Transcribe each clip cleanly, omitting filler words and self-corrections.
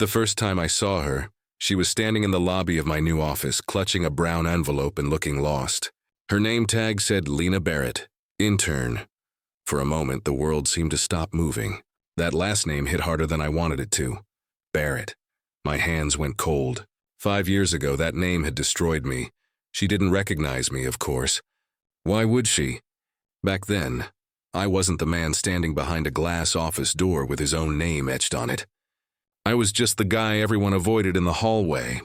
The first time I saw her, she was standing in the lobby of my new office, clutching a brown envelope and looking lost. Her name tag said Lena Barrett, intern. For a moment, the world seemed to stop moving. That last name hit harder than I wanted it to. Barrett. My hands went cold. 5 years ago, that name had destroyed me. She didn't recognize me, of course. Why would she? Back then, I wasn't the man standing behind a glass office door with his own name etched on it. I was just the guy everyone avoided in the hallway,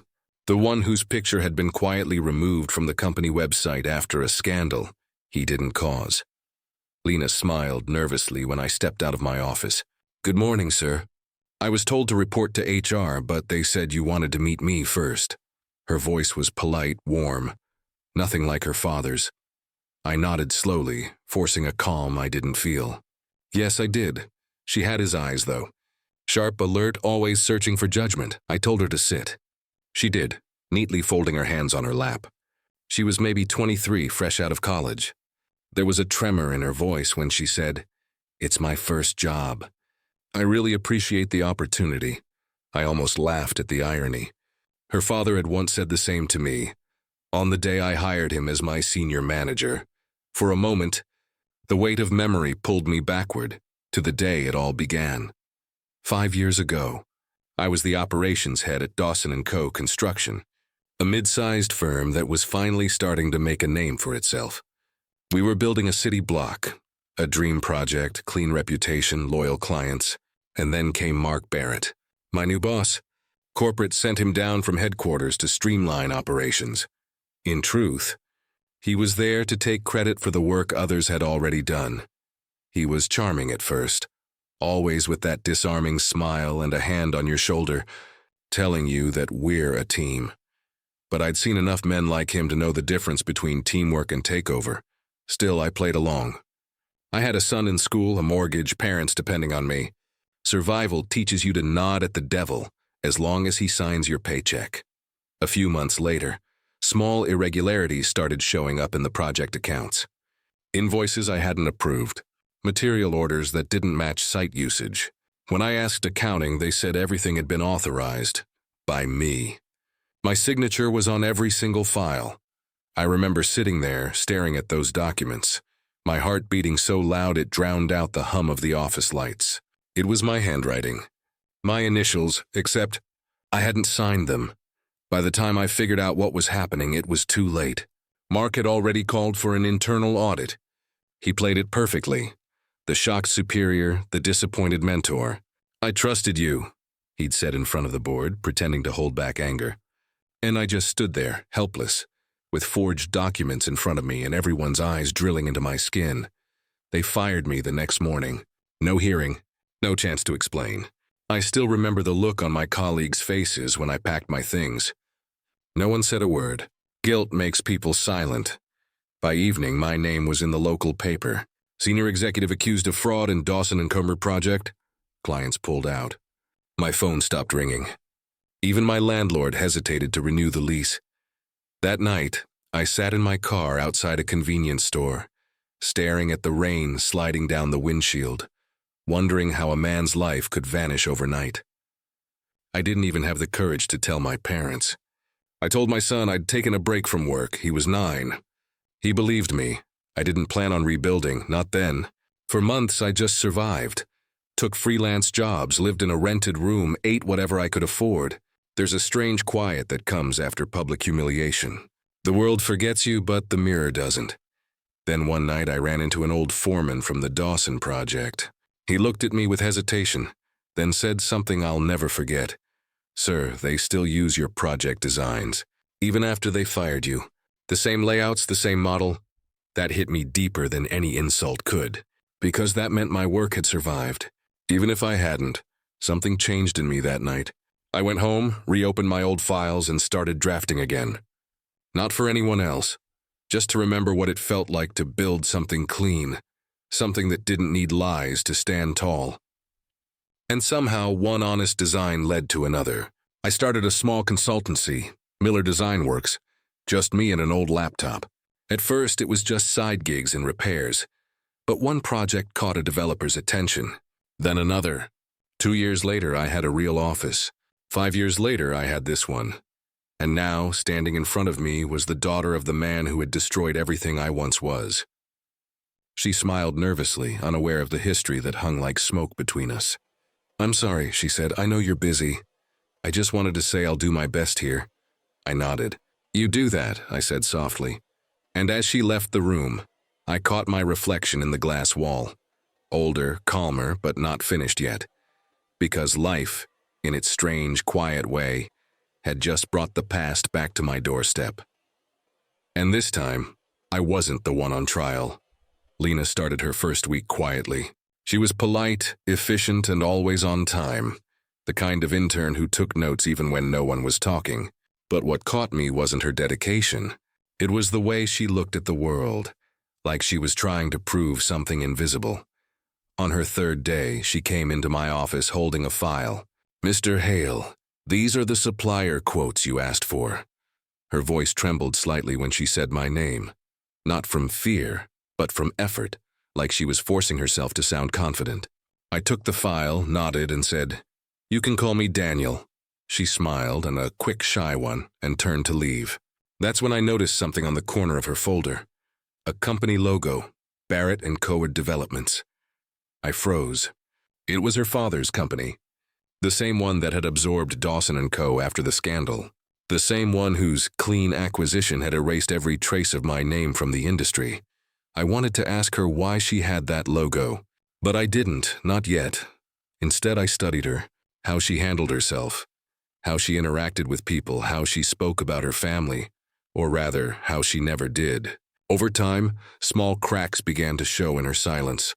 the one whose picture had been quietly removed from the company website after a scandal he didn't cause. Lena smiled nervously when I stepped out of my office. "Good morning, sir. I was told to report to HR, but they said you wanted to meet me first." Her voice was polite, warm, nothing like her father's. I nodded slowly, forcing a calm I didn't feel. Yes, I did. She had his eyes, though. Sharp, alert, always searching for judgment. I told her to sit. She did, neatly folding her hands on her lap. She was maybe 23, fresh out of college. There was a tremor in her voice when she said, "It's my first job. I really appreciate the opportunity." I almost laughed at the irony. Her father had once said the same to me, on the day I hired him as my senior manager. For a moment, the weight of memory pulled me backward to the day it all began. 5 years ago, I was the operations head at Dawson & Co. Construction, a mid-sized firm that was finally starting to make a name for itself. We were building a city block, a dream project, clean reputation, loyal clients, and then came Mark Barrett, my new boss. Corporate sent him down from headquarters to streamline operations. In truth, he was there to take credit for the work others had already done. He was charming at first, always with that disarming smile and a hand on your shoulder, telling you that we're a team. But I'd seen enough men like him to know the difference between teamwork and takeover. Still, I played along. I had a son in school, a mortgage, parents depending on me. Survival teaches you to nod at the devil as long as he signs your paycheck. A few months later, small irregularities started showing up in the project accounts. Invoices I hadn't approved, material orders that didn't match site usage. When I asked accounting, they said everything had been authorized by me. My signature was on every single file. I remember sitting there, staring at those documents, my heart beating so loud it drowned out the hum of the office lights. It was my handwriting, my initials, except I hadn't signed them. By the time I figured out what was happening, it was too late. Mark had already called for an internal audit. He played it perfectly. The shocked superior, the disappointed mentor. "I trusted you," he'd said in front of the board, pretending to hold back anger. And I just stood there, helpless, with forged documents in front of me and everyone's eyes drilling into my skin. They fired me the next morning. No hearing, no chance to explain. I still remember the look on my colleagues' faces when I packed my things. No one said a word. Guilt makes people silent. By evening, my name was in the local paper. Senior executive accused of fraud in Dawson & Co. project. Clients pulled out. My phone stopped ringing. Even my landlord hesitated to renew the lease. That night, I sat in my car outside a convenience store, staring at the rain sliding down the windshield, wondering how a man's life could vanish overnight. I didn't even have the courage to tell my parents. I told my son I'd taken a break from work. He was 9. He believed me. I didn't plan on rebuilding, not then. For months, I just survived. Took freelance jobs, lived in a rented room, ate whatever I could afford. There's a strange quiet that comes after public humiliation. The world forgets you, but the mirror doesn't. Then one night I ran into an old foreman from the Dawson project. He looked at me with hesitation, then said something I'll never forget. "Sir, they still use your project designs, even after they fired you. The same layouts, the same model." That hit me deeper than any insult could, because that meant my work had survived. Even if I hadn't, something changed in me that night. I went home, reopened my old files, and started drafting again. Not for anyone else, just to remember what it felt like to build something clean, something that didn't need lies to stand tall. And somehow, one honest design led to another. I started a small consultancy, Miller Design Works, just me and an old laptop. At first, it was just side gigs and repairs, but one project caught a developer's attention, then another. 2 years later, I had a real office. 5 years later, I had this one. And now, standing in front of me, was the daughter of the man who had destroyed everything I once was. She smiled nervously, unaware of the history that hung like smoke between us. "I'm sorry," she said. "I know you're busy. I just wanted to say I'll do my best here." I nodded. "You do that," I said softly. And as she left the room, I caught my reflection in the glass wall. Older, calmer, but not finished yet. Because life, in its strange, quiet way, had just brought the past back to my doorstep. And this time, I wasn't the one on trial. Lena started her first week quietly. She was polite, efficient, and always on time, the kind of intern who took notes even when no one was talking. But what caught me wasn't her dedication. It was the way she looked at the world, like she was trying to prove something invisible. On her third day, she came into my office holding a file. "Mr. Hale, these are the supplier quotes you asked for." Her voice trembled slightly when she said my name. Not from fear, but from effort, like she was forcing herself to sound confident. I took the file, nodded, and said, "You can call me Daniel." She smiled, and a quick, shy one, and turned to leave. That's when I noticed something on the corner of her folder. A company logo, Barrett & Coed Developments. I froze. It was her father's company. The same one that had absorbed Dawson & Co. after the scandal. The same one whose clean acquisition had erased every trace of my name from the industry. I wanted to ask her why she had that logo, but I didn't, not yet. Instead, I studied her, how she handled herself, how she interacted with people, how she spoke about her family, or rather, how she never did. Over time, small cracks began to show in her silence.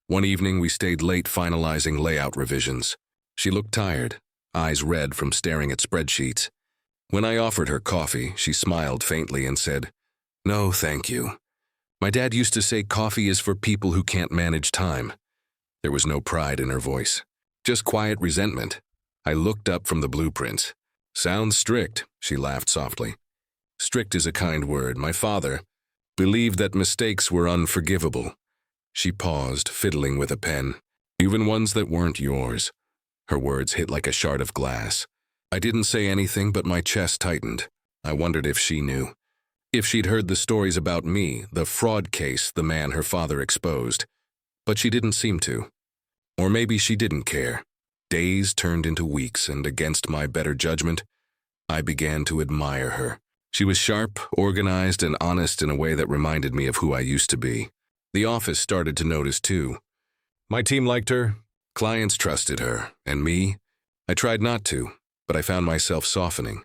One evening, we stayed late finalizing layout revisions. She looked tired, eyes red from staring at spreadsheets. When I offered her coffee, she smiled faintly and said, "No, thank you. My dad used to say coffee is for people who can't manage time." There was no pride in her voice, just quiet resentment. I looked up from the blueprints. "Sounds strict," she laughed softly. "Strict is a kind word. My father believed that mistakes were unforgivable." She paused, fiddling with a pen. "Even ones that weren't yours." Her words hit like a shard of glass. I didn't say anything, but my chest tightened. I wondered if she knew. If she'd heard the stories about me, the fraud case the man her father exposed. But she didn't seem to. Or maybe she didn't care. Days turned into weeks, and against my better judgment, I began to admire her. She was sharp, organized, and honest in a way that reminded me of who I used to be. The office started to notice too. My team liked her, clients trusted her, and me? I tried not to, but I found myself softening.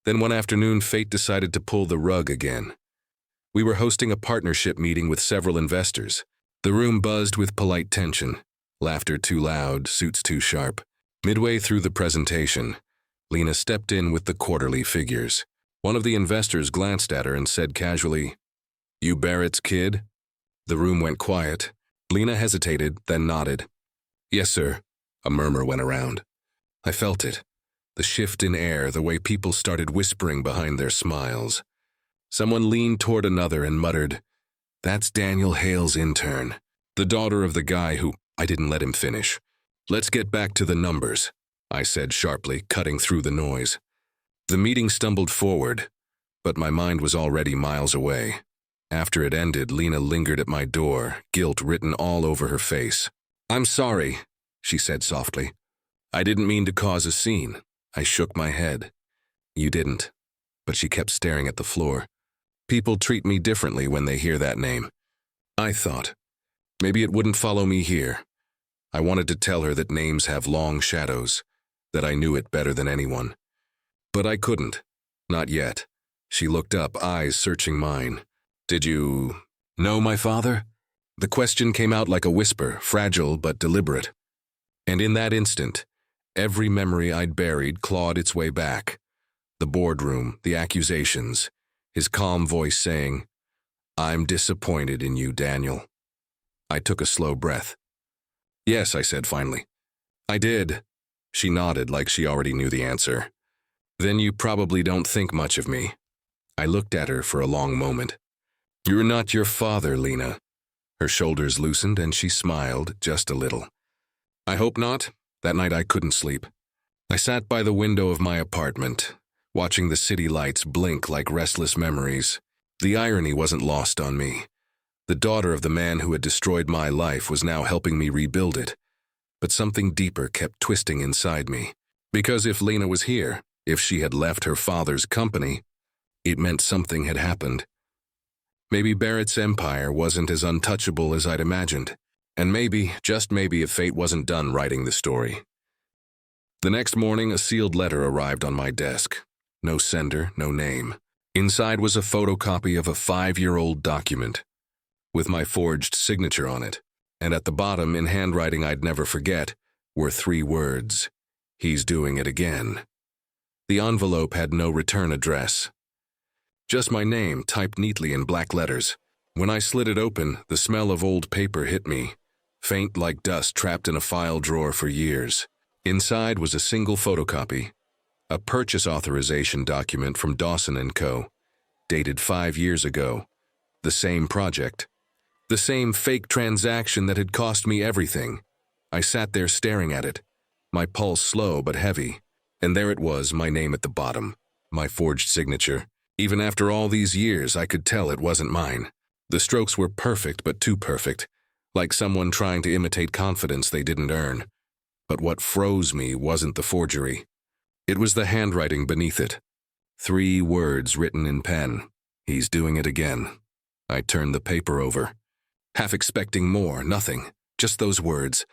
Then one afternoon, fate decided to pull the rug again. We were hosting a partnership meeting with several investors. The room buzzed with polite tension. Laughter too loud, suits too sharp. Midway through the presentation, Lena stepped in with the quarterly figures. One of the investors glanced at her and said casually, "You Barrett's kid?" The room went quiet. Lena hesitated, then nodded. "Yes, sir." A murmur went around. I felt it. The shift in air, the way people started whispering behind their smiles. Someone leaned toward another and muttered, "That's Daniel Hale's intern, the daughter of the guy who—" I didn't let him finish. "Let's get back to the numbers," I said sharply, cutting through the noise. The meeting stumbled forward, but my mind was already miles away. After it ended, Lena lingered at my door, guilt written all over her face. "I'm sorry," she said softly. "I didn't mean to cause a scene." I shook my head. "You didn't." But she kept staring at the floor. People treat me differently when they hear that name. I thought, maybe it wouldn't follow me here. I wanted to tell her that names have long shadows, that I knew it better than anyone. But I couldn't. Not yet. She looked up, eyes searching mine. "Did you know my father?" The question came out like a whisper, fragile but deliberate. And in that instant, every memory I'd buried clawed its way back. The boardroom, the accusations, his calm voice saying, "I'm disappointed in you, Daniel." I took a slow breath. "Yes," I said finally. "I did." She nodded like she already knew the answer. "Then you probably don't think much of me." I looked at her for a long moment. "You're not your father, Lena." Her shoulders loosened and she smiled just a little. "I hope not." That night I couldn't sleep. I sat by the window of my apartment, watching the city lights blink like restless memories. The irony wasn't lost on me. The daughter of the man who had destroyed my life was now helping me rebuild it. But something deeper kept twisting inside me. Because if Lena was here, if she had left her father's company, it meant something had happened. Maybe Barrett's empire wasn't as untouchable as I'd imagined. And maybe, just maybe, if fate wasn't done writing the story. The next morning, a sealed letter arrived on my desk. No sender, no name. Inside was a photocopy of a 5-year-old document, with my forged signature on it. And at the bottom, in handwriting I'd never forget, were 3 words. He's doing it again. The envelope had no return address. Just my name, typed neatly in black letters. When I slid it open, the smell of old paper hit me, faint like dust trapped in a file drawer for years. Inside was a single photocopy, a purchase authorization document from Dawson & Co., dated 5 years ago. The same project. The same fake transaction that had cost me everything. I sat there staring at it, my pulse slow but heavy. And there it was, my name at the bottom, my forged signature. Even after all these years, I could tell it wasn't mine. The strokes were perfect, but too perfect, like someone trying to imitate confidence they didn't earn. But what froze me wasn't the forgery. It was the handwriting beneath it. 3 words written in pen. He's doing it again. I turned the paper over, half expecting more, nothing, just those words,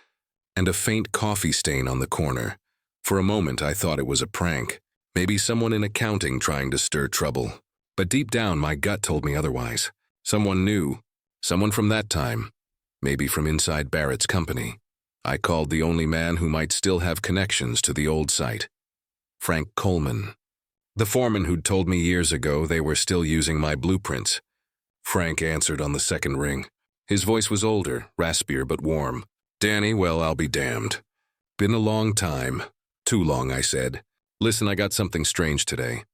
and a faint coffee stain on the corner. For a moment, I thought it was a prank, maybe someone in accounting trying to stir trouble. But deep down, my gut told me otherwise. Someone new, someone from that time, maybe from inside Barrett's company. I called the only man who might still have connections to the old site. Frank Coleman. The foreman who'd told me years ago they were still using my blueprints. Frank answered on the second ring. His voice was older, raspier but warm. "Danny, well, I'll be damned. Been a long time. Too long," I said. "Listen, I got something strange today.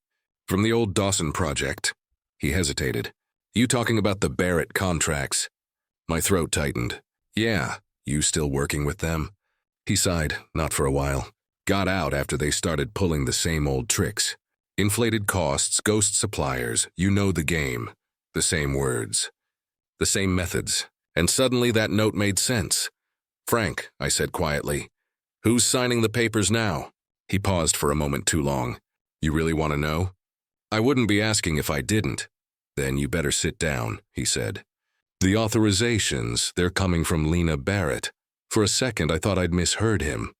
From the old Dawson project." He hesitated. "You talking about the Barrett contracts?" My throat tightened. "Yeah, you still working with them?" He sighed, "Not for a while. Got out after they started pulling the same old tricks. Inflated costs, ghost suppliers, you know the game. The same words. The same methods. And suddenly that note made sense. "Frank," I said quietly, "who's signing the papers now?" He paused for a moment too long. "You really want to know?" "I wouldn't be asking if I didn't." "Then you better sit down," he said. "The authorizations, they're coming from Lena Barrett." For a second, I thought I'd misheard him.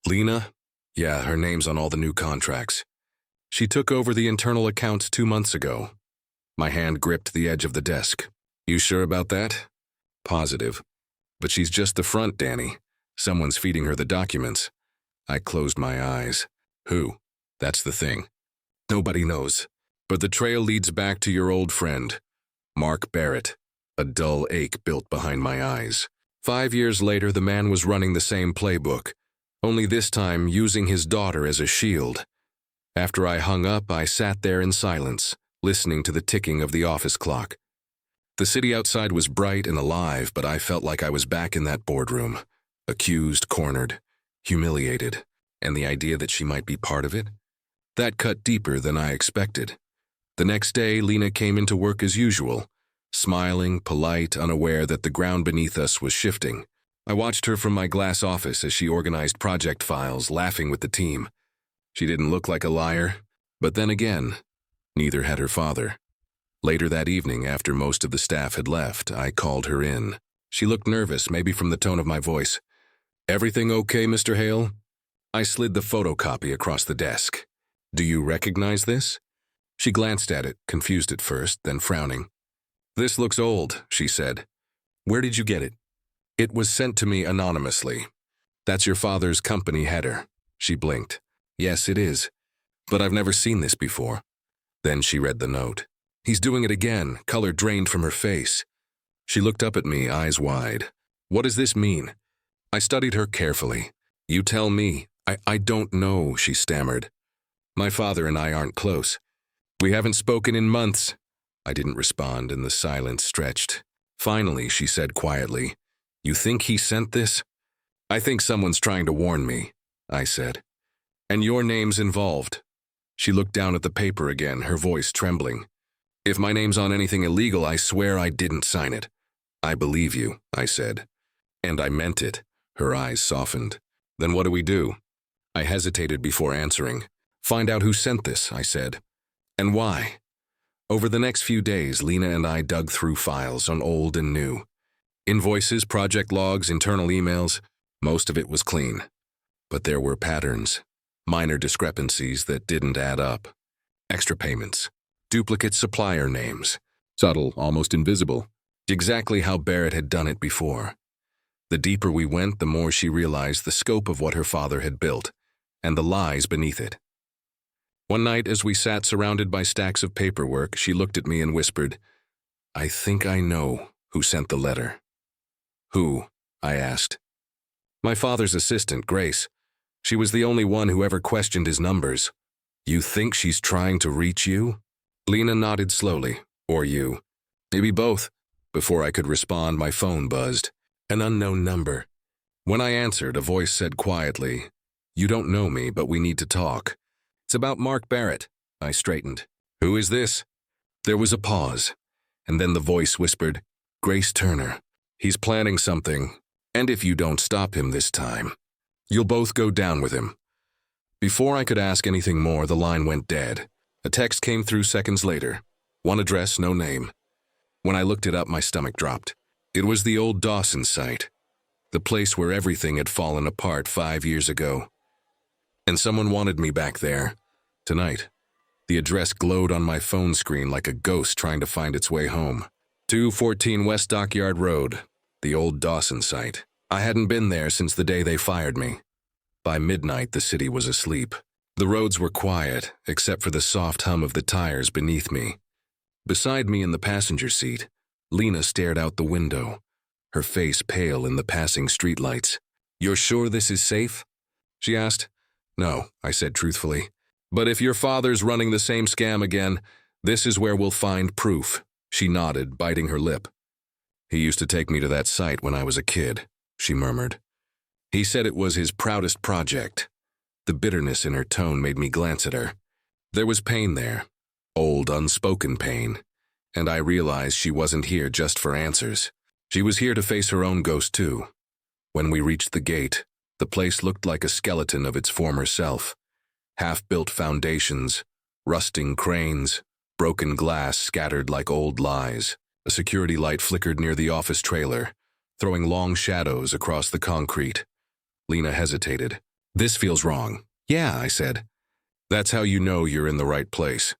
"Lena?" "Yeah, her name's on all the new contracts. She took over the internal accounts 2 months ago." My hand gripped the edge of the desk. "You sure about that?" "Positive. But she's just the front, Danny. Someone's feeding her the documents." I closed my eyes. "Who?" "That's the thing. Nobody knows. But the trail leads back to your old friend, Mark Barrett." A dull ache built behind my eyes. 5 years later, the man was running the same playbook, only this time using his daughter as a shield. After I hung up, I sat there in silence, listening to the ticking of the office clock. The city outside was bright and alive, but I felt like I was back in that boardroom, accused, cornered, humiliated, and the idea that she might be part of it? That cut deeper than I expected. The next day, Lena came into work as usual, smiling, polite, unaware that the ground beneath us was shifting. I watched her from my glass office as she organized project files, laughing with the team. She didn't look like a liar, but then again, neither had her father. Later that evening, after most of the staff had left, I called her in. She looked nervous, maybe from the tone of my voice. "Everything okay, Mr. Hale?" I slid the photocopy across the desk. "Do you recognize this?" She glanced at it, confused at first, then frowning. "This looks old," she said. "Where did you get it?" "It was sent to me anonymously." "That's your father's company header." She blinked. "Yes, it is. But I've never seen this before." Then she read the note. "He's doing it again," color drained from her face. She looked up at me, eyes wide. "What does this mean?" I studied her carefully. "You tell me." I don't know," she stammered. "My father and I aren't close. We haven't spoken in months." I didn't respond, and the silence stretched. Finally, she said quietly, "You think he sent this?" "I think someone's trying to warn me," I said. And your name's involved. She looked down at the paper again, her voice trembling. If my name's on anything illegal, I swear I didn't sign it. I believe you, I said. And I meant it. Her eyes softened. Then what do we do? I hesitated before answering. Find out who sent this, I said. And why? Over the next few days, Lena and I dug through files on old and new. Invoices, project logs, internal emails. Most of it was clean. But there were patterns. Minor discrepancies that didn't add up. Extra payments. Duplicate supplier names. Subtle, almost invisible. Exactly how Barrett had done it before. The deeper we went, the more she realized the scope of what her father had built, and the lies beneath it. One night, as we sat surrounded by stacks of paperwork, she looked at me and whispered, I think I know who sent the letter. Who? I asked. My father's assistant, Grace. She was the only one who ever questioned his numbers. You think she's trying to reach you? Lena nodded slowly. Or you. Maybe both. Before I could respond, my phone buzzed. An unknown number. When I answered, a voice said quietly, You don't know me, but we need to talk. It's about Mark Barrett. I straightened. Who is this? There was a pause, and then the voice whispered, Grace Turner. He's planning something, and if you don't stop him this time, you'll both go down with him. Before I could ask anything more, the line went dead. A text came through seconds later. One address, no name. When I looked it up, my stomach dropped. It was the old Dawson site, the place where everything had fallen apart 5 years ago. And someone wanted me back there, tonight. The address glowed on my phone screen like a ghost trying to find its way home. 214 West Dockyard Road, the old Dawson site. I hadn't been there since the day they fired me. By midnight, the city was asleep. The roads were quiet, except for the soft hum of the tires beneath me. Beside me in the passenger seat, Lena stared out the window, her face pale in the passing streetlights. You're sure this is safe? She asked. No, I said truthfully. But if your father's running the same scam again, this is where we'll find proof. She nodded, biting her lip. He used to take me to that site when I was a kid, she murmured. He said it was his proudest project. The bitterness in her tone made me glance at her. There was pain there, old unspoken pain, and I realized she wasn't here just for answers. She was here to face her own ghost too. When we reached the gate, the place looked like a skeleton of its former self. Half-built foundations, rusting cranes, broken glass scattered like old lies. A security light flickered near the office trailer, throwing long shadows across the concrete. Lena hesitated. This feels wrong. Yeah, I said. That's how you know you're in the right place.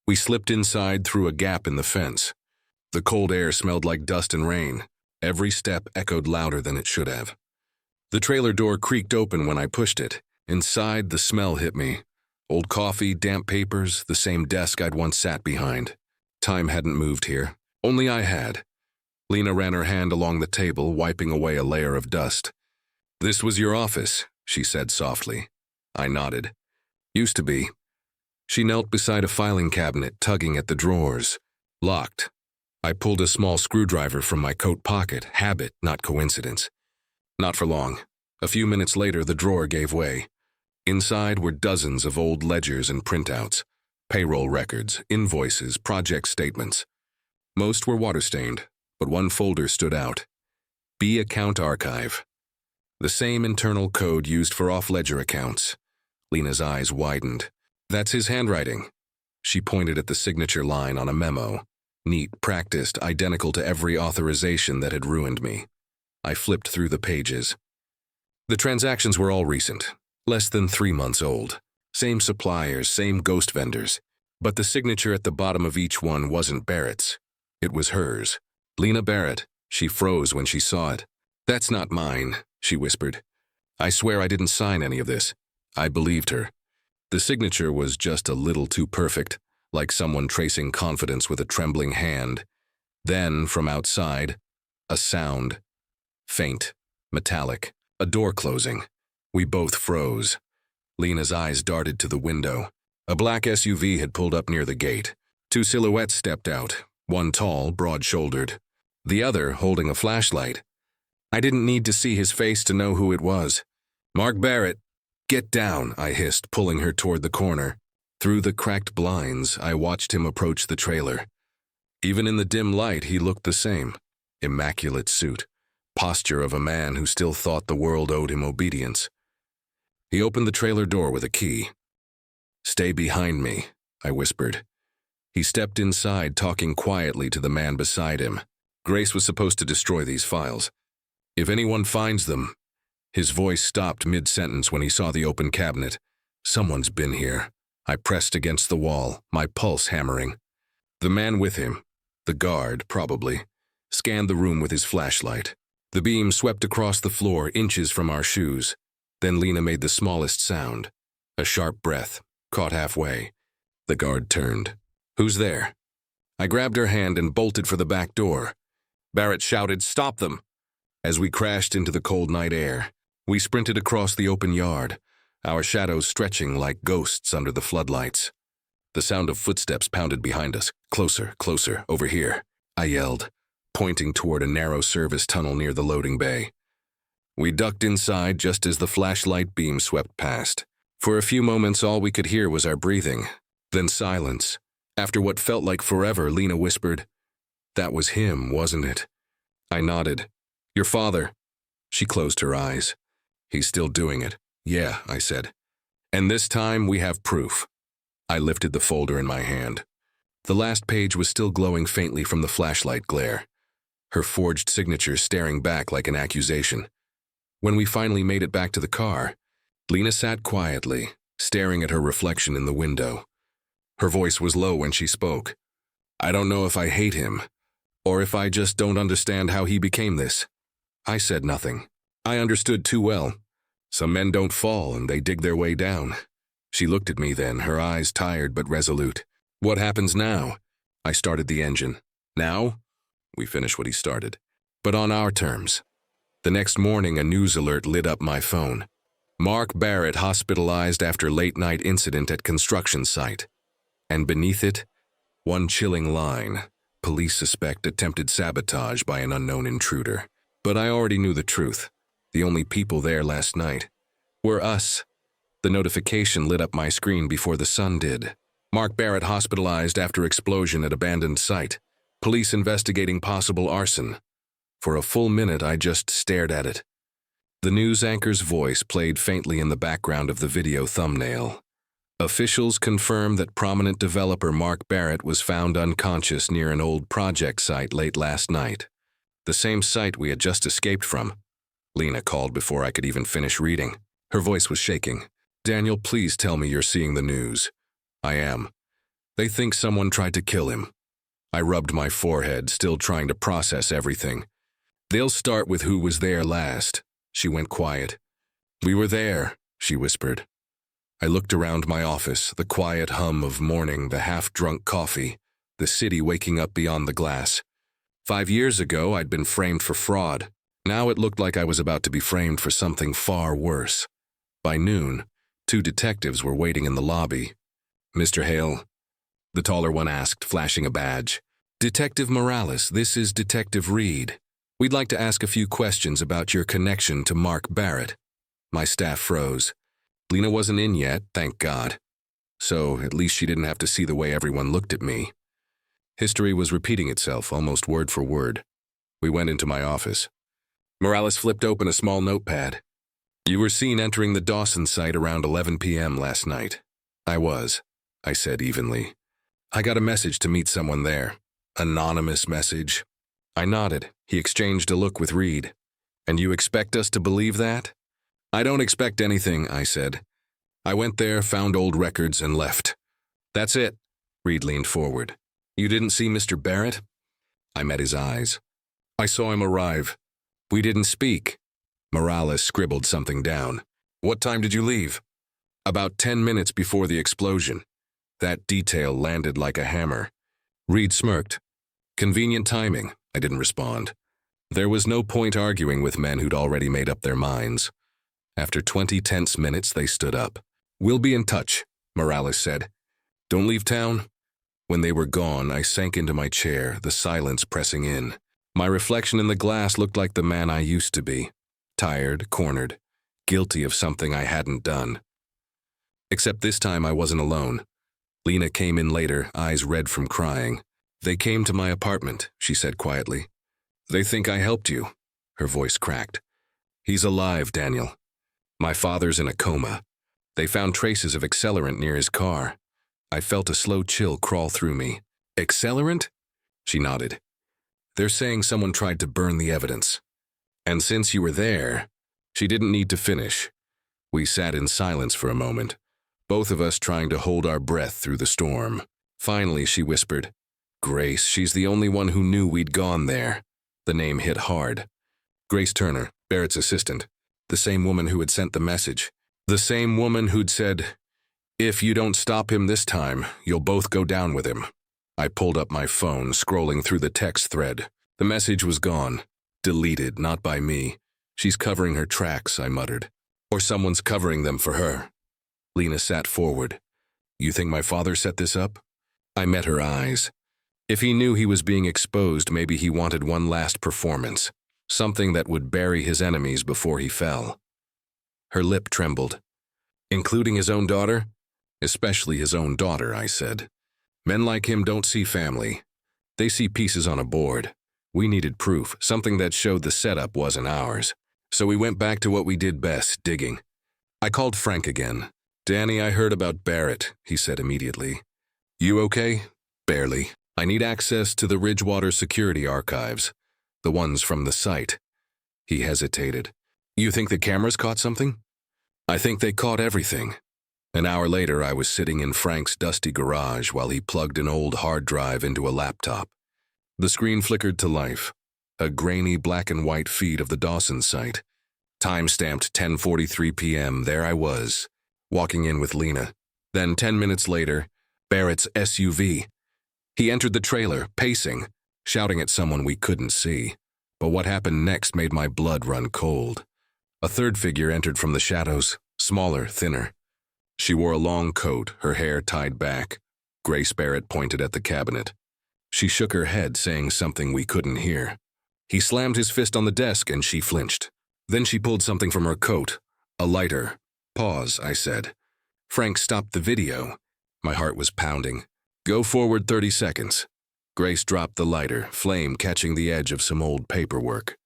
We slipped inside through a gap in the fence. The cold air smelled like dust and rain. Every step echoed louder than it should have. The trailer door creaked open when I pushed it. Inside, the smell hit me. Old coffee, damp papers, the same desk I'd once sat behind. Time hadn't moved here. Only I had. Lena ran her hand along the table, wiping away a layer of dust. This was your office, she said softly. I nodded. Used to be. She knelt beside a filing cabinet, tugging at the drawers. Locked. I pulled a small screwdriver from my coat pocket, habit, not coincidence. Not for long. A few minutes later, the drawer gave way. Inside were dozens of old ledgers and printouts, payroll records, invoices, project statements. Most were water-stained, but one folder stood out. B Account Archive. The same internal code used for off-ledger accounts. Lena's eyes widened. That's his handwriting. She pointed at the signature line on a memo. Neat, practiced, identical to every authorization that had ruined me. I flipped through the pages. The transactions were all recent, less than 3 months old. Same suppliers, same ghost vendors. But the signature at the bottom of each one wasn't Barrett's. It was hers. Lena Barrett. She froze when she saw it. That's not mine, she whispered. I swear I didn't sign any of this. I believed her. The signature was just a little too perfect, like someone tracing confidence with a trembling hand. Then, from outside, a sound. Faint, metallic, a door closing. We both froze. Lena's eyes darted to the window. A black SUV had pulled up near the gate. 2 silhouettes stepped out, one tall, broad-shouldered, the other holding a flashlight. I didn't need to see his face to know who it was. Mark Barrett. "Get down," I hissed, pulling her toward the corner. Through the cracked blinds, I watched him approach the trailer. Even in the dim light, he looked the same. Immaculate suit, posture of a man who still thought the world owed him obedience. He opened the trailer door with a key. "Stay behind me," I whispered. He stepped inside, talking quietly to the man beside him. Grace was supposed to destroy these files. "If anyone finds them—" His voice stopped mid-sentence when he saw the open cabinet. "Someone's been here." I pressed against the wall, my pulse hammering. The man with him, the guard, probably, scanned the room with his flashlight. The beam swept across the floor, inches from our shoes. Then Lena made the smallest sound. A sharp breath, caught halfway. The guard turned. "Who's there?" I grabbed her hand and bolted for the back door. Barrett shouted, "Stop them!" As we crashed into the cold night air, we sprinted across the open yard, our shadows stretching like ghosts under the floodlights. The sound of footsteps pounded behind us. "Closer, closer, over here," I yelled, pointing toward a narrow service tunnel near the loading bay. We ducked inside just as the flashlight beam swept past. For a few moments, all we could hear was our breathing, then silence. After what felt like forever, Lena whispered, "That was him, wasn't it?" I nodded. "Your father." She closed her eyes. "He's still doing it." "Yeah," I said. "And this time we have proof." I lifted the folder in my hand. The last page was still glowing faintly from the flashlight glare, her forged signature staring back like an accusation. When we finally made it back to the car, Lena sat quietly, staring at her reflection in the window. Her voice was low when she spoke. "I don't know if I hate him, or if I just don't understand how he became this." I said nothing. I understood too well. Some men don't fall, and they dig their way down. She looked at me then, her eyes tired but resolute. "What happens now?" I started the engine. "Now?" We finished what he started. "But on our terms." The next morning, a news alert lit up my phone. Mark Barrett hospitalized after late-night incident at construction site. And beneath it, one chilling line: police suspect attempted sabotage by an unknown intruder. But I already knew the truth. The only people there last night were us. The notification lit up my screen before the sun did. Mark Barrett hospitalized after explosion at abandoned site. Police investigating possible arson. For a full minute, I just stared at it. The news anchor's voice played faintly in the background of the video thumbnail. Officials confirmed that prominent developer Mark Barrett was found unconscious near an old project site late last night. The same site we had just escaped from. Lena called before I could even finish reading. Her voice was shaking. "Daniel, please tell me you're seeing the news." "I am. They think someone tried to kill him." I rubbed my forehead, still trying to process everything. "They'll start with who was there last." She went quiet. "We were there," she whispered. I looked around my office, the quiet hum of morning, the half-drunk coffee, the city waking up beyond the glass. 5 years ago, I'd been framed for fraud. Now it looked like I was about to be framed for something far worse. By noon, 2 detectives were waiting in the lobby. "Mr. Hale?" the taller one asked, flashing a badge. "Detective Morales, this is Detective Reed. We'd like to ask a few questions about your connection to Mark Barrett." My staff froze. Lena wasn't in yet, thank God. So at least she didn't have to see the way everyone looked at me. History was repeating itself, almost word for word. We went into my office. Morales flipped open a small notepad. "You were seen entering the Dawson site around 11 p.m. last night." "I was," I said evenly. "I got a message to meet someone there. Anonymous message." I nodded. He exchanged a look with Reed. "And you expect us to believe that?" "I don't expect anything," I said. "I went there, found old records, and left." "That's it." Reed leaned forward. "You didn't see Mr. Barrett?" I met his eyes. "I saw him arrive. We didn't speak." Morales scribbled something down. "What time did you leave?" "About 10 minutes before the explosion." That detail landed like a hammer. Reed smirked. "Convenient timing." I didn't respond. There was no point arguing with men who'd already made up their minds. After 20 tense minutes, they stood up. "We'll be in touch," Morales said. "Don't leave town." When they were gone, I sank into my chair, the silence pressing in. My reflection in the glass looked like the man I used to be. Tired, cornered, guilty of something I hadn't done. Except this time I wasn't alone. Lena came in later, eyes red from crying. "They came to my apartment," she said quietly. "They think I helped you." Her voice cracked. "He's alive, Daniel. My father's in a coma. They found traces of accelerant near his car." I felt a slow chill crawl through me. "Accelerant?" She nodded. "They're saying someone tried to burn the evidence. And since you were there..." She didn't need to finish. We sat in silence for a moment, both of us trying to hold our breath through the storm. Finally, she whispered, "Grace, she's the only one who knew we'd gone there." The name hit hard. Grace Turner, Barrett's assistant. The same woman who had sent the message. The same woman who'd said, "If you don't stop him this time, you'll both go down with him." I pulled up my phone, scrolling through the text thread. The message was gone. Deleted, not by me. "She's covering her tracks," I muttered. "Or someone's covering them for her." Lena sat forward. "You think my father set this up?" I met her eyes. If he knew he was being exposed, maybe he wanted one last performance. Something that would bury his enemies before he fell. Her lip trembled. "Including his own daughter?" "Especially his own daughter," I said. "Men like him don't see family. They see pieces on a board. We needed proof, something that showed the setup wasn't ours. So we went back to what we did best, digging." I called Frank again. "Danny, I heard about Barrett," he said immediately. "You okay?" "Barely. I need access to the Ridgewater security archives, the ones from the site." He hesitated. "You think the cameras caught something?" "I think they caught everything." An hour later, I was sitting in Frank's dusty garage while he plugged an old hard drive into a laptop. The screen flickered to life. A grainy black and white feed of the Dawson site. Time-stamped 10:43 p.m. There I was, walking in with Lena. Then 10 minutes later, Barrett's SUV. He entered the trailer, pacing, shouting at someone we couldn't see. But what happened next made my blood run cold. A third figure entered from the shadows, smaller, thinner. She wore a long coat, her hair tied back. Grace Barrett pointed at the cabinet. She shook her head, saying something we couldn't hear. He slammed his fist on the desk and she flinched. Then she pulled something from her coat. A lighter. "Pause," I said. Frank stopped the video. My heart was pounding. "Go forward 30 seconds. Grace dropped the lighter, flame catching the edge of some old paperwork.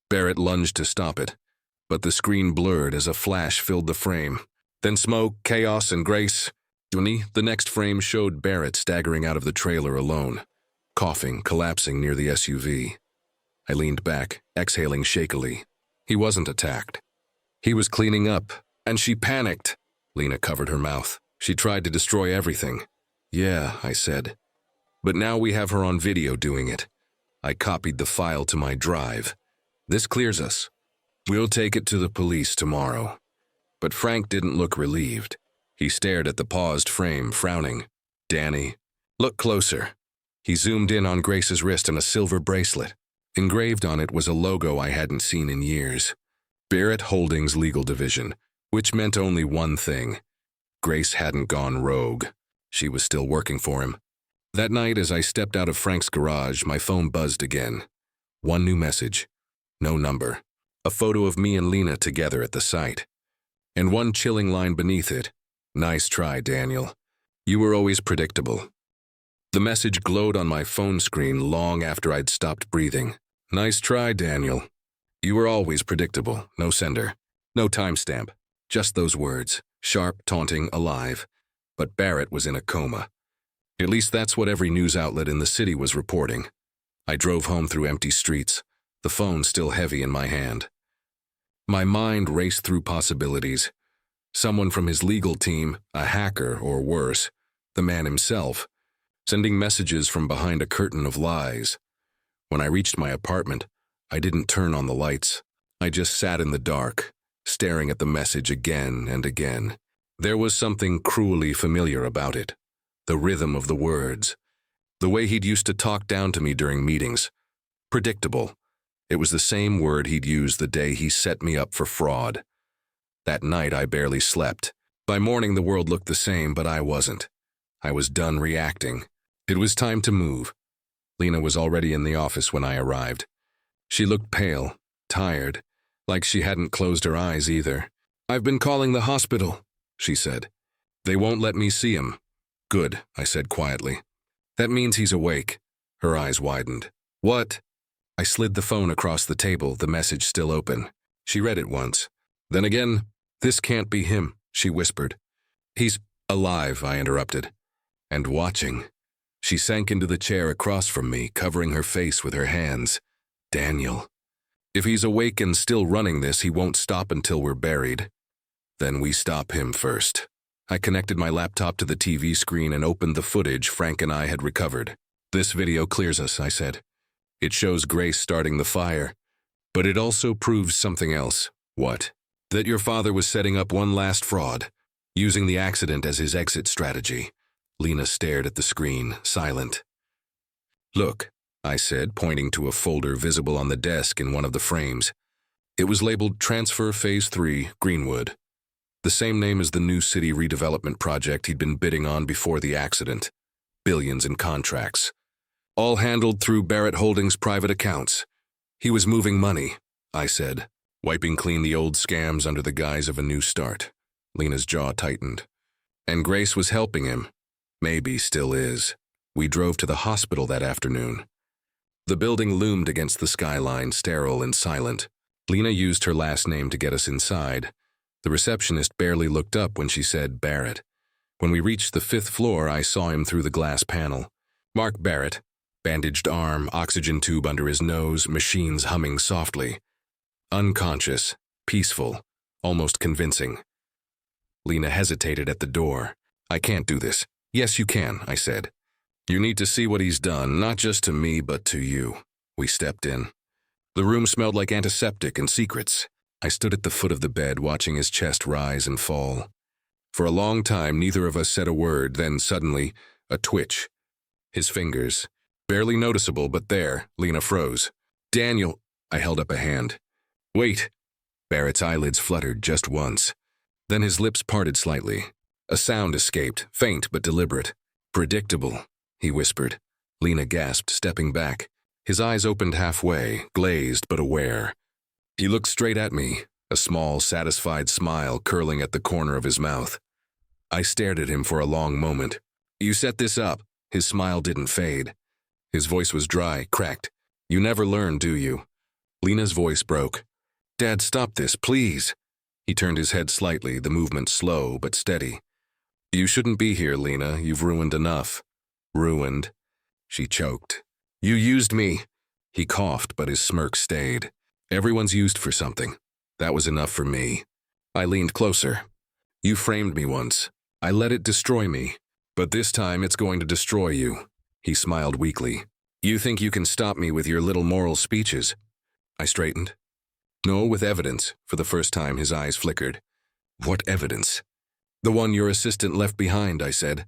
Barrett lunged to stop it, but the screen blurred as a flash filled the frame. Then smoke, chaos, and Grace. The next frame showed Barrett staggering out of the trailer alone, coughing, collapsing near the SUV. I leaned back, exhaling shakily. He wasn't attacked. He was cleaning up, and she panicked. Lena covered her mouth. She tried to destroy everything. "Yeah," I said. "But now we have her on video doing it." I copied the file to my drive. "This clears us. We'll take it to the police tomorrow." But Frank didn't look relieved. He stared at the paused frame, frowning. "Danny, look closer." He zoomed in on Grace's wrist and a silver bracelet. Engraved on it was a logo I hadn't seen in years. Barrett Holdings Legal Division, which meant only one thing. Grace hadn't gone rogue. She was still working for him. That night, as I stepped out of Frank's garage, my phone buzzed again. One new message. No number. A photo of me and Lena together at the site. And one chilling line beneath it. "Nice try, Daniel. You were always predictable." The message glowed on my phone screen long after I'd stopped breathing. "Nice try, Daniel. You were always predictable." No sender. No timestamp. Just those words. Sharp, taunting, alive. But Barrett was in a coma. At least that's what every news outlet in the city was reporting. I drove home through empty streets, the phone still heavy in my hand. My mind raced through possibilities. Someone from his legal team, a hacker or worse, the man himself, sending messages from behind a curtain of lies. When I reached my apartment, I didn't turn on the lights. I just sat in the dark, staring at the message again and again. There was something cruelly familiar about it. The rhythm of the words. The way he'd used to talk down to me during meetings. Predictable. It was the same word he'd used the day he set me up for fraud. That night I barely slept. By morning the world looked the same, but I wasn't. I was done reacting. It was time to move. Lena was already in the office when I arrived. She looked pale, tired, like she hadn't closed her eyes either. I've been calling the hospital, she said. They won't let me see him. Good, I said quietly. That means he's awake. Her eyes widened. What? I slid the phone across the table, the message still open. She read it once. Then again, this can't be him, she whispered. He's alive, I interrupted. And watching. She sank into the chair across from me, covering her face with her hands. Daniel. If he's awake and still running this, he won't stop until we're buried. Then we stop him first. I connected my laptop to the TV screen and opened the footage Frank and I had recovered. This video clears us, I said. It shows Grace starting the fire. But it also proves something else. What? That your father was setting up one last fraud, using the accident as his exit strategy. Lena stared at the screen, silent. Look, I said, pointing to a folder visible on the desk in one of the frames. It was labeled Transfer Phase 3, Greenwood. The same name as the new city redevelopment project he'd been bidding on before the accident. Billions in contracts. All handled through Barrett Holdings' private accounts. He was moving money, I said, wiping clean the old scams under the guise of a new start. Lena's jaw tightened. And Grace was helping him. Maybe still is. We drove to the hospital that afternoon. The building loomed against the skyline, sterile and silent. Lena used her last name to get us inside. The receptionist barely looked up when she said Barrett. When we reached the 5th floor, I saw him through the glass panel. Mark Barrett, bandaged arm, oxygen tube under his nose, machines humming softly. Unconscious, peaceful, almost convincing. Lena hesitated at the door. I can't do this. Yes, you can, I said. You need to see what he's done, not just to me, but to you. We stepped in. The room smelled like antiseptic and secrets. I stood at the foot of the bed, watching his chest rise and fall. For a long time, neither of us said a word, then suddenly, a twitch. His fingers, barely noticeable, but there, Lena froze. Daniel, I held up a hand. Wait. Barrett's eyelids fluttered just once. Then his lips parted slightly. A sound escaped, faint but deliberate. Predictable, he whispered. Lena gasped, stepping back. His eyes opened halfway, glazed but aware. He looked straight at me, a small, satisfied smile curling at the corner of his mouth. I stared at him for a long moment. You set this up. His smile didn't fade. His voice was dry, cracked. You never learn, do you? Lena's voice broke. Dad, stop this, please. He turned his head slightly, the movement slow but steady. You shouldn't be here, Lena. You've ruined enough. Ruined? She choked. You used me. He coughed, but his smirk stayed. Everyone's used for something. That was enough for me. I leaned closer. You framed me once. I let it destroy me. But this time it's going to destroy you. He smiled weakly. You think you can stop me with your little moral speeches? I straightened. No, with evidence. For the first time, his eyes flickered. What evidence? The one your assistant left behind, I said.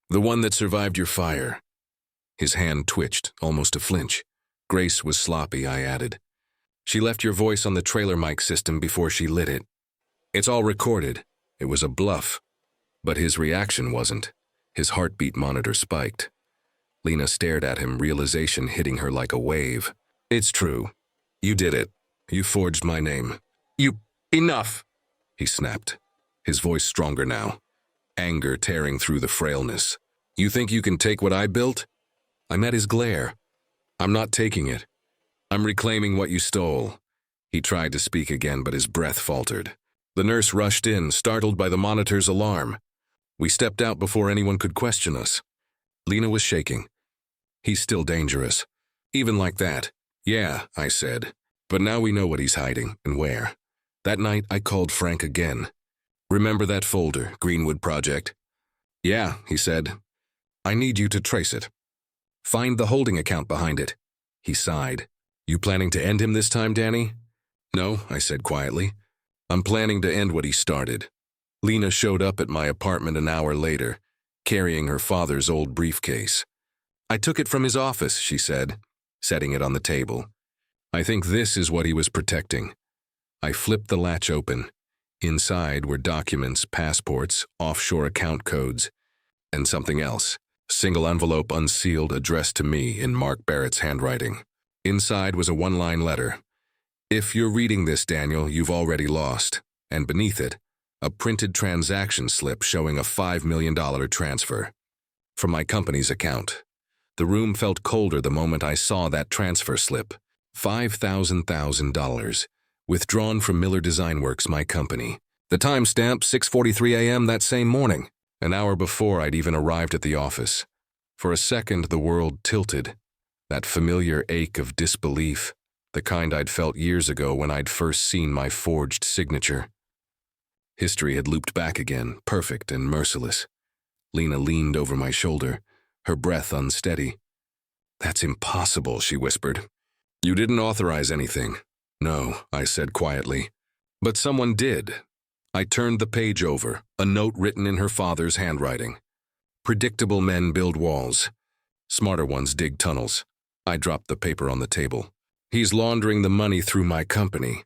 The one that survived your fire. His hand twitched, almost a flinch. Grace was sloppy, I added. She left your voice on the trailer mic system before she lit it. It's all recorded. It was a bluff. But his reaction wasn't. His heartbeat monitor spiked. Lena stared at him, realization hitting her like a wave. It's true. You did it. You forged my name. Enough! He snapped. His voice stronger now. Anger tearing through the frailness. You think you can take what I built? I met his glare. I'm not taking it. I'm reclaiming what you stole. He tried to speak again, but his breath faltered. The nurse rushed in, startled by the monitor's alarm. We stepped out before anyone could question us. Lena was shaking. He's still dangerous. Even like that. Yeah, I said. But now we know what he's hiding and where. That night, I called Frank again. Remember that folder, Greenwood Project? Yeah, he said. I need you to trace it. Find the holding account behind it. He sighed. You planning to end him this time, Danny? No, I said quietly. I'm planning to end what he started. Lena showed up at my apartment an hour later, carrying her father's old briefcase. I took it from his office, she said, setting it on the table. I think this is what he was protecting. I flipped the latch open. Inside were documents, passports, offshore account codes, and something else. Single envelope unsealed addressed to me in Mark Barrett's handwriting. Inside was a one-line letter. If you're reading this, Daniel, you've already lost. and beneath it, a printed transaction slip showing a $5 million transfer from my company's account. The room felt colder the moment I saw that transfer slip. $5,000, withdrawn from Miller Design Works, my company. The timestamp, 6:43 a.m. that same morning, an hour before I'd even arrived at the office. For a second, the world tilted. That familiar ache of disbelief, the kind I'd felt years ago when I'd first seen my forged signature. History had looped back again, perfect and merciless. Lena leaned over my shoulder, her breath unsteady. "That's impossible," she whispered. "You didn't authorize anything." "No," I said quietly. "But someone did." I turned the page over, a note written in her father's handwriting. "Predictable men build walls. Smarter ones dig tunnels." I dropped the paper on the table. "He's laundering the money through my company.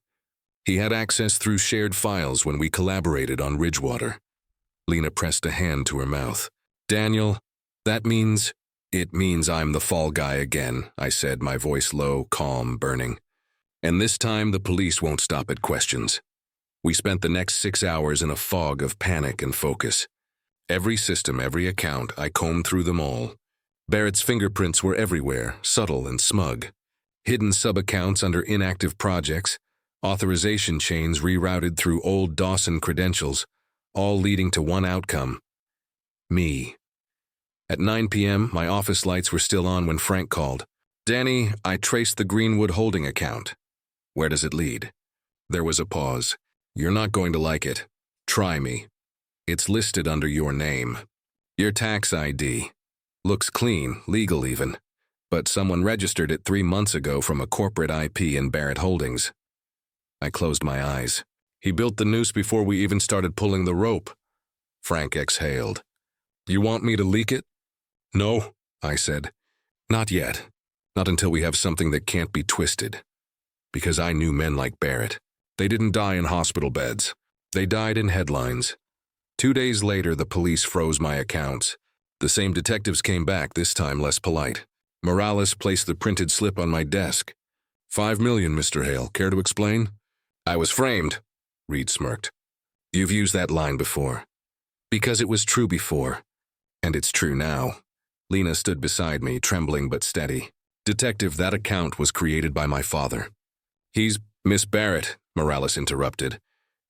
He had access through shared files when we collaborated on Ridgewater." Lena pressed a hand to her mouth. "Daniel, that means—" "It means I'm the fall guy again," I said, my voice low, calm, burning. "And this time the police won't stop at questions." We spent the next 6 hours in a fog of panic and focus. Every system, every account, I combed through them all. Barrett's fingerprints were everywhere, subtle and smug. Hidden sub-accounts under inactive projects, authorization chains rerouted through old Dawson credentials, all leading to one outcome: me. At 9 p.m., my office lights were still on when Frank called. "Danny, I traced the Greenwood Holding account. Where does it lead?" There was a pause. "You're not going to like it. Try me. It's listed under your name. Your tax ID. Looks clean, legal even. But someone registered it 3 months ago from a corporate IP in Barrett Holdings." I closed my eyes. "He built the noose before we even started pulling the rope." Frank exhaled. "You want me to leak it?" "No," I said. "Not yet. Not until we have something that can't be twisted. Because I knew men like Barrett. They didn't die in hospital beds. They died in headlines." 2 days later, the police froze my accounts. The same detectives came back, this time less polite. Morales placed the printed slip on my desk. $5 million, Mr. Hale. Care to explain?" "I was framed," Reed smirked. "You've used that line before." "Because it was true before. And it's true now." Lena stood beside me, trembling but steady. "Detective, that account was created by my father." "He's—" "Miss Barrett," Morales interrupted.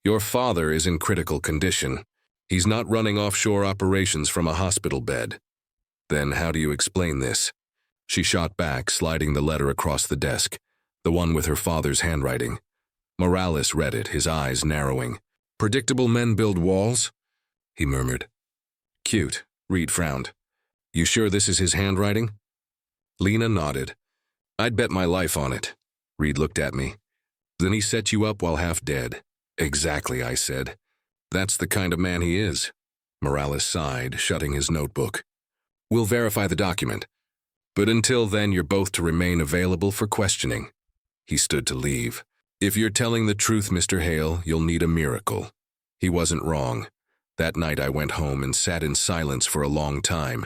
"Your father is in critical condition. He's not running offshore operations from a hospital bed." "Then how do you explain this?" She shot back, sliding the letter across the desk, the one with her father's handwriting. Morales read it, his eyes narrowing. "Predictable men build walls?" he murmured. "Cute," Reed frowned. "You sure this is his handwriting?" Lena nodded. "I'd bet my life on it." Reed looked at me. "Then he set you up while half dead." "Exactly," I said. "That's the kind of man he is." Morales sighed, shutting his notebook. "We'll verify the document. But until then, you're both to remain available for questioning." He stood to leave. "If you're telling the truth, Mr. Hale, you'll need a miracle." He wasn't wrong. That night I went home and sat in silence for a long time.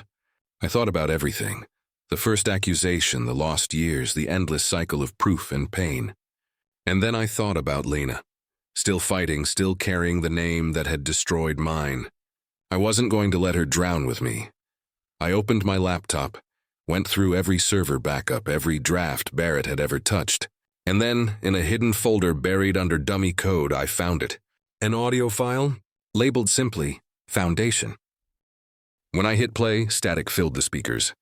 I thought about everything. The first accusation, the lost years, the endless cycle of proof and pain. And then I thought about Lena. Still fighting, still carrying the name that had destroyed mine. I wasn't going to let her drown with me. I opened my laptop, went through every server backup, every draft Barrett had ever touched. And then, in a hidden folder buried under dummy code, I found it. An audio file, labeled simply, Foundation. When I hit play, static filled the speakers.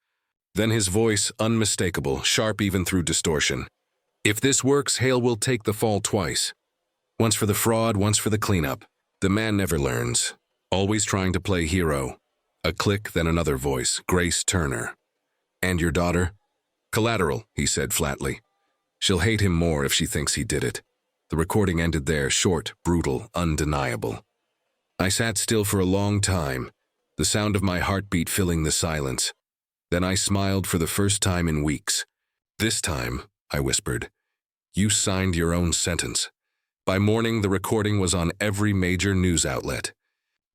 Then his voice, unmistakable, sharp even through distortion. "If this works, Hale will take the fall twice. Once for the fraud, once for the cleanup. The man never learns. Always trying to play hero." A click, then another voice, Grace Turner. "And your daughter?" "Collateral," he said flatly. "She'll hate him more if she thinks he did it." The recording ended there, short, brutal, undeniable. I sat still for a long time, the sound of my heartbeat filling the silence. Then I smiled for the first time in weeks. "This time," I whispered, "you signed your own sentence." By morning, the recording was on every major news outlet.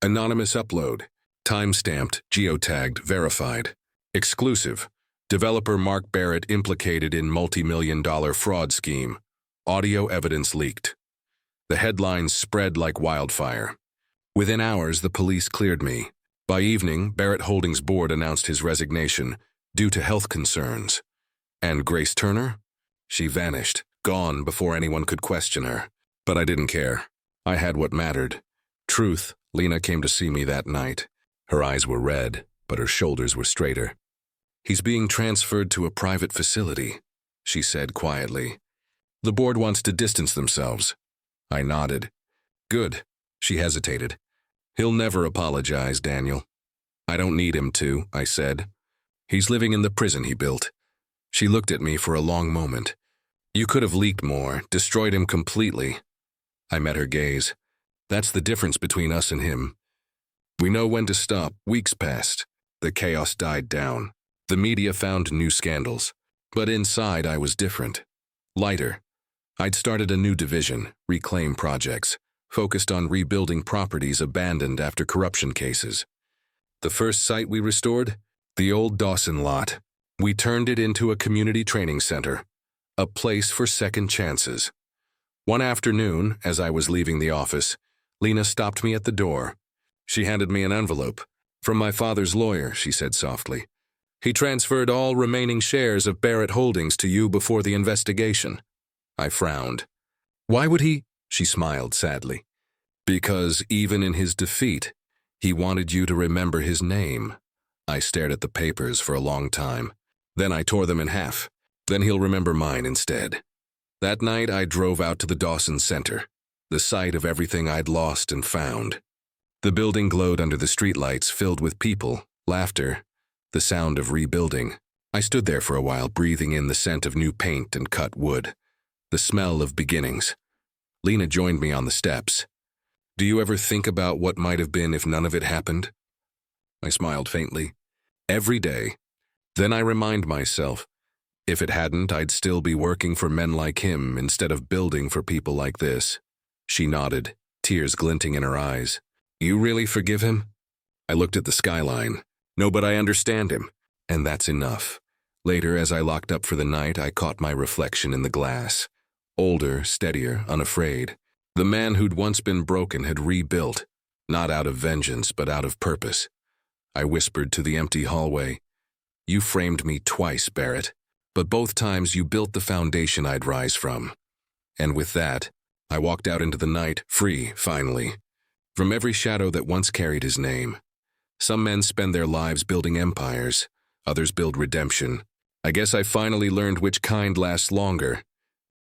Anonymous upload. Time-stamped, geotagged, verified. Exclusive. Developer Mark Barrett implicated in multi-million-dollar fraud scheme. Audio evidence leaked. The headlines spread like wildfire. Within hours, the police cleared me. By evening, Barrett Holdings' board announced his resignation due to health concerns. And Grace Turner? She vanished, gone before anyone could question her. But I didn't care. I had what mattered. Truth, Lena came to see me that night. Her eyes were red, but her shoulders were straighter. "He's being transferred to a private facility," she said quietly. "The board wants to distance themselves." I nodded. "Good." She hesitated. "He'll never apologize, Daniel." "I don't need him to," I said. "He's living in the prison he built." She looked at me for a long moment. "You could have leaked more, destroyed him completely." I met her gaze. "That's the difference between us and him. We know when to stop." Weeks passed. The chaos died down. The media found new scandals. But inside, I was different. Lighter. I'd started a new division, Reclaim Projects, focused on rebuilding properties abandoned after corruption cases. The first site we restored? The old Dawson lot. We turned it into a community training center, a place for second chances. One afternoon, as I was leaving the office, Lena stopped me at the door. She handed me an envelope. "From my father's lawyer," she said softly. "He transferred all remaining shares of Barrett Holdings to you before the investigation." I frowned. "Why would he?" She smiled sadly. "Because even in his defeat, he wanted you to remember his name." I stared at the papers for a long time. Then I tore them in half. "Then he'll remember mine instead." That night I drove out to the Dawson Center, the site of everything I'd lost and found. The building glowed under the streetlights, filled with people, laughter, the sound of rebuilding. I stood there for a while, breathing in the scent of new paint and cut wood, the smell of beginnings. Lena joined me on the steps. "Do you ever think about what might have been if none of it happened?" I smiled faintly. "Every day. Then I remind myself, if it hadn't, I'd still be working for men like him instead of building for people like this." She nodded, tears glinting in her eyes. "You really forgive him?" I looked at the skyline. "No, but I understand him, and that's enough." Later, as I locked up for the night, I caught my reflection in the glass. Older, steadier, unafraid. The man who'd once been broken had rebuilt, not out of vengeance, but out of purpose. I whispered to the empty hallway, "You framed me twice, Barrett, but both times you built the foundation I'd rise from." And with that, I walked out into the night, free, finally, from every shadow that once carried his name. Some men spend their lives building empires, others build redemption. I guess I finally learned which kind lasts longer.